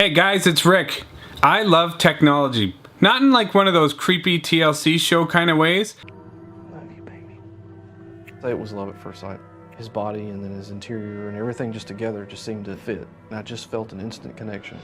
Hey guys, it's Rick. I love technology. Not in like one of those creepy TLC show kind of ways. Love you, baby. It was love at first sight. His body and then his interior and everything just together just seemed to fit. And I just felt an instant connection.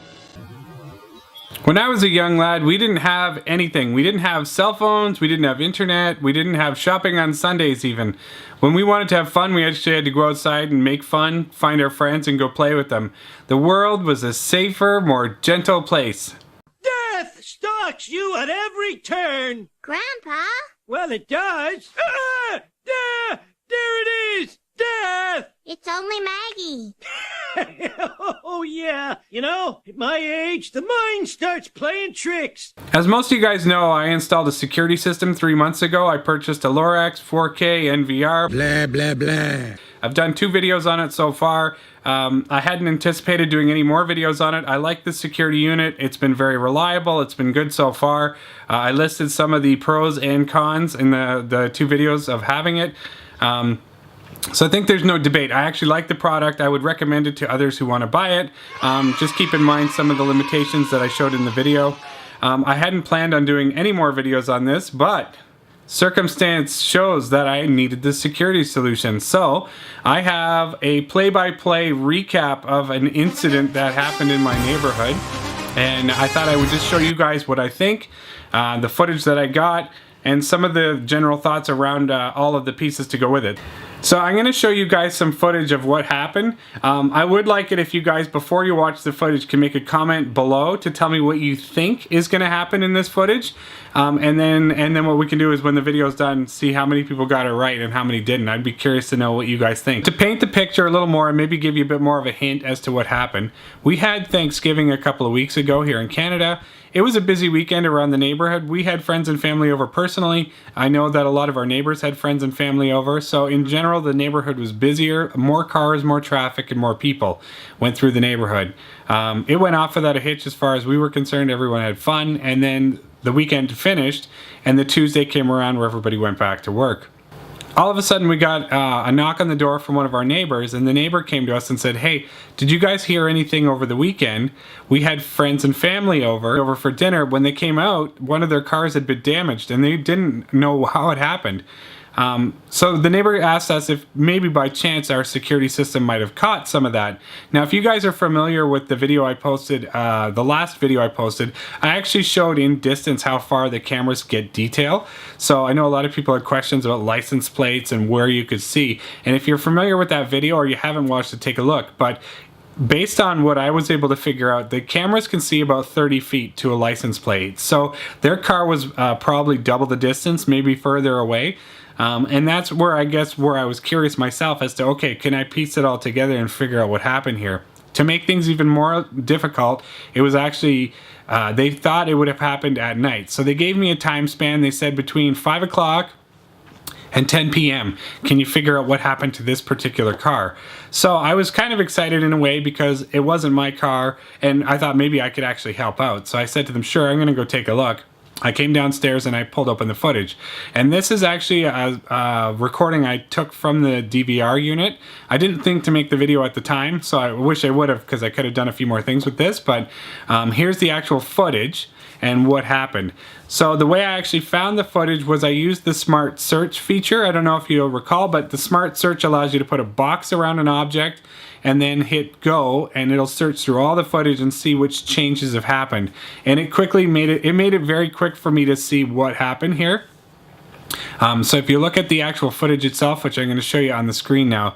When I was a young lad, we didn't have anything. We didn't have cell phones, we didn't have internet, we didn't have shopping on Sundays even. When we wanted to have fun, we actually had to go outside and make fun, find our friends and go play with them. The world was a safer, more gentle place. Death stalks you at every turn! Grandpa? Well, it does. Ah! There it is! Death! It's only Maggie. Oh, yeah. You know, at my age, the mind starts playing tricks. As most of you guys know, I installed a security system 3 months ago. I purchased a Lorex 4K NVR. Blah, blah, blah. I've done 2 videos on it so far. I hadn't anticipated doing any more videos on it. I like the security unit. It's been very reliable. It's been good so far. I listed some of the pros and cons in the 2 videos of having it. So I think there's no debate. I actually like the product. I would recommend it to others who want to buy it. Just keep in mind some of the limitations that I showed in the video. I hadn't planned on doing any more videos on this, but circumstance shows that I needed the security solution. So I have a play-by-play recap of an incident that happened in my neighborhood. And I thought I would just show you guys what I think, the footage that I got, and some of the general thoughts around all of the pieces to go with it. So I'm going to show you guys some footage of what happened. I would like it if you guys, before you watch the footage, can make a comment below to tell me what you think is going to happen in this footage. And then what we can do is, when the video's done, see how many people got it right and how many didn't. I'd be curious to know what you guys think. To paint the picture a little more and maybe give you a bit more of a hint as to what happened, we had Thanksgiving a couple of weeks ago here in Canada. It was a busy weekend around the neighborhood. We had friends and family over personally. I know that a lot of our neighbors had friends and family over. So in general, the neighborhood was busier. More cars, more traffic, and more people went through the neighborhood. It went off without a hitch as far as we were concerned. Everyone had fun. And then the weekend finished and the Tuesday came around where everybody went back to work. All of a sudden we got a knock on the door from one of our neighbors, and the neighbor came to us and said, "Hey, did you guys hear anything over the weekend? We had friends and family over for dinner. When they came out, one of their cars had been damaged and they didn't know how it happened." So the neighbor asked us if maybe by chance our security system might have caught some of that. Now, if you guys are familiar with the video I posted, the last video I posted, I actually showed in distance how far the cameras get detail. So I know a lot of people had questions about license plates and where you could see. And if you're familiar with that video or you haven't watched it, take a look. But based on what I was able to figure out, the cameras can see about 30 feet to a license plate. So their car was probably double the distance, maybe further away. And that's where I was curious myself as to, okay, can I piece it all together and figure out what happened here? To make things even more difficult, it was actually, they thought it would have happened at night. So they gave me a time span. They said between 5 o'clock and 10 p.m. Can you figure out what happened to this particular car? So I was kind of excited in a way because it wasn't my car and I thought maybe I could actually help out. So I said to them, sure, I'm gonna go take a look. I came downstairs and I pulled open the footage. And this is actually a recording I took from the DVR unit. I didn't think to make the video at the time, so I wish I would have, because I could have done a few more things with this. But here's the actual footage and what happened. So the way I actually found the footage was I used the smart search feature. I don't know if you'll recall, but the smart search allows you to put a box around an object and then hit go, and it'll search through all the footage and see which changes have happened. And it quickly made it very quick for me to see what happened here. So if you look at the actual footage itself, which I'm going to show you on the screen now.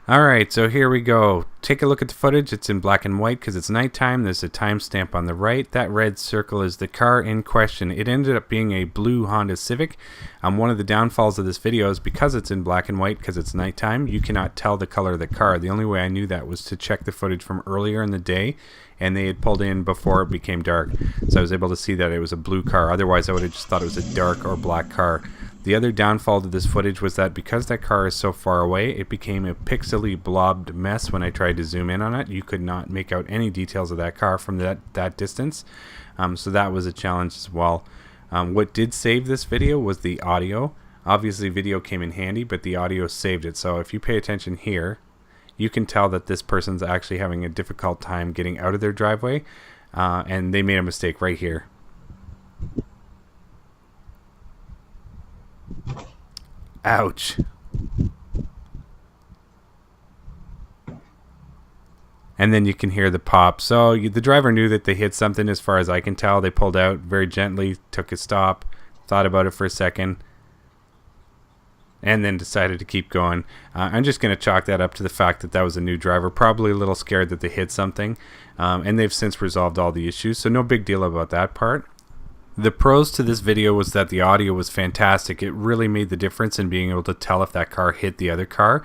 Alright, so here we go. Take a look at the footage. It's in black and white because it's nighttime. There's a timestamp on the right. That red circle is the car in question. It ended up being a blue Honda Civic. One of the downfalls of this video is because it's in black and white, because it's nighttime, you cannot tell the color of the car. The only way I knew that was to check the footage from earlier in the day, and they had pulled in before it became dark. So I was able to see that it was a blue car. Otherwise, I would have just thought it was a dark or black car. The other downfall to this footage was that because that car is so far away, it became a pixely blobbed mess when I tried to zoom in on it. You could not make out any details of that car from that distance. So that was a challenge as well. What did save this video was the audio. Obviously video came in handy, but the audio saved it. So if you pay attention here, you can tell that this person's actually having a difficult time getting out of their driveway, and they made a mistake right here. Ouch. And then you can hear the pop. So the driver knew that they hit something, as far as I can tell. They pulled out very gently, took a stop, thought about it for a second, and then decided to keep going. I'm just going to chalk that up to the fact that that was a new driver, probably a little scared that they hit something, and they've since resolved all the issues, so no big deal about that part. The pros to this video was that the audio was fantastic. It really made the difference in being able to tell if that car hit the other car.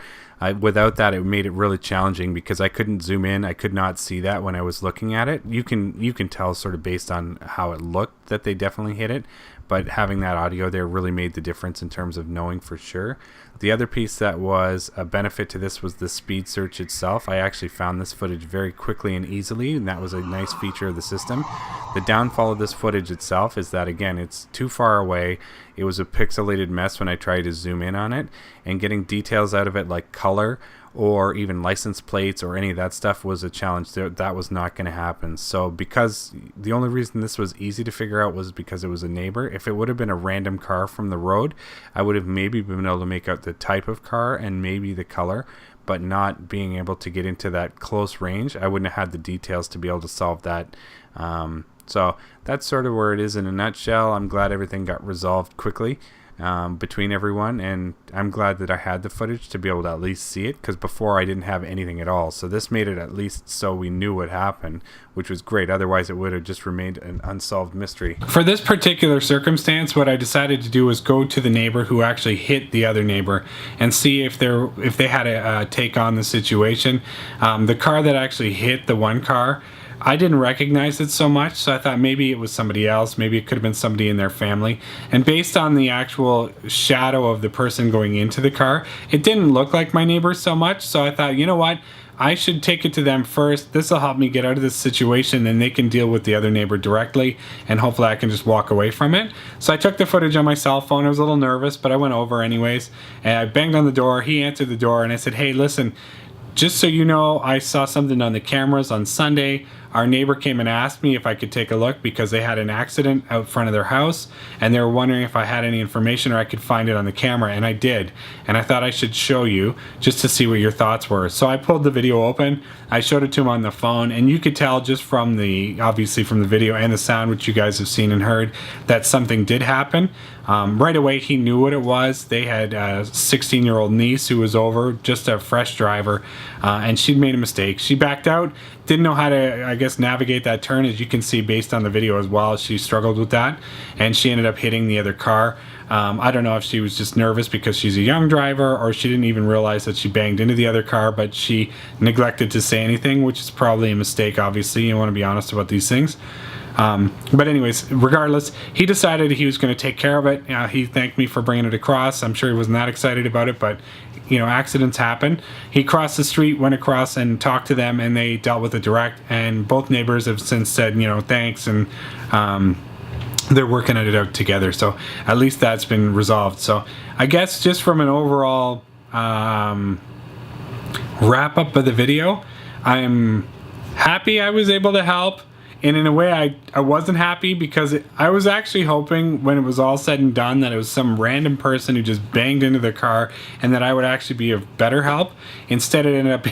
Without that, it made it really challenging because I couldn't zoom in. I could not see that when I was looking at it. You can tell sort of based on how it looked that they definitely hit it, but having that audio there really made the difference in terms of knowing for sure. The other piece that was a benefit to this was the speed search itself. I actually found this footage very quickly and easily, and that was a nice feature of the system. The downfall of this footage itself is that, again, it's too far away. It was a pixelated mess when I tried to zoom in on it, and getting details out of it like color or even license plates or any of that stuff was a challenge. That was not going to happen. So because the only reason this was easy to figure out was because it was a neighbor. If it would have been a random car from the road, I would have maybe been able to make out the type of car and maybe the color, but not being able to get into that close range, I wouldn't have had the details to be able to solve that. So that's sort of where it is in a nutshell. I'm glad everything got resolved quickly between everyone, and I'm glad that I had the footage to be able to at least see it, because before I didn't have anything at all. So this made it at least so we knew what happened, which was great. Otherwise it would have just remained an unsolved mystery. For this particular circumstance, what I decided to do was go to the neighbor who actually hit the other neighbor and see if they had a take on the situation. The car that actually hit the one car, I didn't recognize it so much, so I thought maybe it was somebody else. Maybe it could have been somebody in their family. And based on the actual shadow of the person going into the car, it didn't look like my neighbor so much. So I thought, you know what? I should take it to them first. This will help me get out of this situation, and they can deal with the other neighbor directly, and hopefully I can just walk away from it. So I took the footage on my cell phone. I was a little nervous, but I went over anyways. And I banged on the door. He answered the door, and I said, hey, listen, just so you know, I saw something on the cameras on Sunday. Our neighbor came and asked me if I could take a look because they had an accident out front of their house, and they were wondering if I had any information or I could find it on the camera, and I did. And I thought I should show you just to see what your thoughts were. So I pulled the video open, I showed it to him on the phone, and you could tell just from obviously from the video and the sound, which you guys have seen and heard, that something did happen. Right away he knew what it was. They had a 16-year-old niece who was over, just a fresh driver, and she'd made a mistake. She backed out, didn't know how to, I guess, navigate that turn, as you can see based on the video as well. She struggled with that, and she ended up hitting the other car. I don't know if she was just nervous because she's a young driver, or she didn't even realize that she banged into the other car, but she neglected to say anything, which is probably a mistake. Obviously, you want to be honest about these things. But anyways, regardless, he decided he was going to take care of it. He thanked me for bringing it across. I'm sure he wasn't that excited about it, but you know, accidents happen. He crossed the street, went across and talked to them, and they dealt with it direct, and both neighbors have since said, you know, thanks, and they're working it out together. So at least that's been resolved. So I guess just from an overall wrap up of the video, I'm happy I was able to help. And in a way, I wasn't happy because I was actually hoping when it was all said and done that it was some random person who just banged into the car and that I would actually be of better help. Instead, it ended up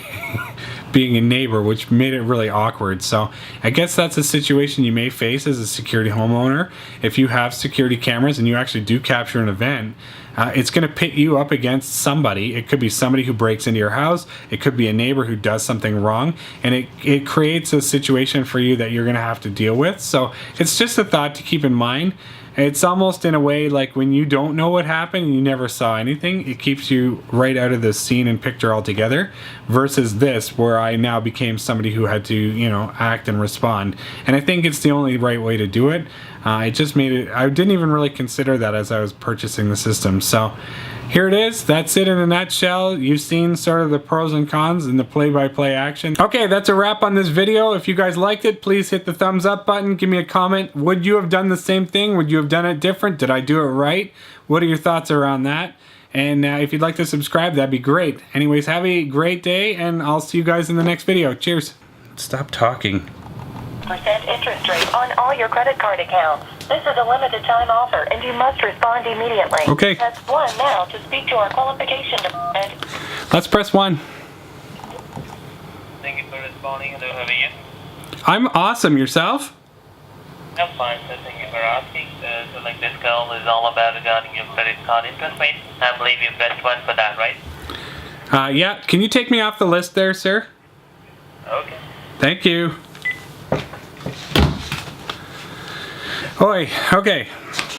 being a neighbor, which made it really awkward. So I guess that's a situation you may face as a security homeowner. If you have security cameras and you actually do capture an event, it's going to pit you up against somebody. It could be somebody who breaks into your house. It could be a neighbor who does something wrong, and it creates a situation for you that you're going to have to deal with. So it's just a thought to keep in mind. It's almost in a way like when you don't know what happened and you never saw anything, it keeps you right out of the scene and picture altogether, versus this where I now became somebody who had to, you know, act and respond. And I think it's the only right way to do it. It just made it, I didn't even really consider that as I was purchasing the system. So here it is. That's it in a nutshell. You've seen sort of the pros and cons and the play-by-play action. Okay, that's a wrap on this video. If you guys liked it, please hit the thumbs up button. Give me a comment. Would you have done the same thing? Would you have done it different? Did I do it right? What are your thoughts around that? And if you'd like to subscribe, that'd be great. Anyways, have a great day, and I'll see you guys in the next video. Cheers. Stop talking. Percent interest rate on all your credit card accounts. This is a limited time offer, and you must respond immediately. Okay. Press 1 now to speak to our qualification department. Let's press 1. Thank you for responding. Hello, how are you? I'm awesome. Yourself? I'm fine, sir. Thank you for asking. So like this call is all about regarding your credit card interest rate. I believe you're best one for that, right? Yeah. Can you take me off the list there, sir? Okay. Thank you. Oi. Okay.